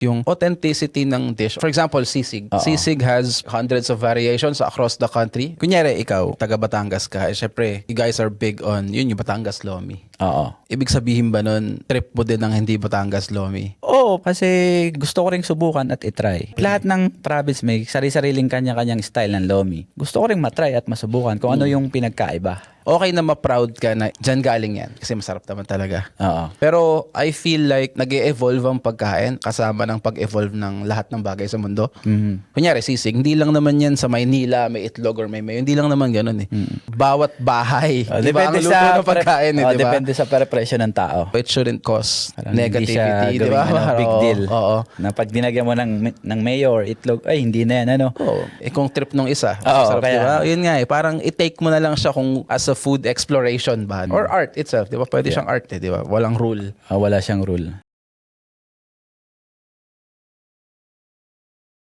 yung authenticity ng dish. For example, sisig. Sisig has hundreds of variations across the country. Kunyari, ikaw, taga Batangas ka. Syempre, you guys are big on, yun, yung Batangas Lomi. Oo. Ibig sabihin ba nun, trip mo din ng hindi Batangas Lomi? Oo, kasi gusto ko ring subukan at itry. Lahat ng province may sari-sariling kanya-kanyang style ng lomi. Gusto ko ring matry at masubukan kung ano yung pinagkaiba. Okay na ma-proud ka na dyan galing yan. Kasi masarap naman talaga. Oo. Pero I feel like nag-e-evolve ang pagkain kasama ng pag-evolve ng lahat ng bagay sa mundo. Kunyari, sisig, hindi lang naman yan sa Maynila, may itlog or may mayo. Hindi lang naman ganun eh. Bawat bahay. Diba ang luto ng pagkain eh, diba? Depende sa preparation ng tao. It shouldn't cause Parang hindi siya negativity, di ba? gawing big deal. Oo. Na pag dinagyan mo ng mayo or itlog, ay hindi na yan, ano? Oo. Eh kung trip nung isa, Oo, masarap, kaya- diba? Yun nga eh, parang i-take mo na lang siya kung as a food exploration ba? Or art itself, di ba? Pwede siyang art eh, di ba? Walang rule. Wala siyang rule.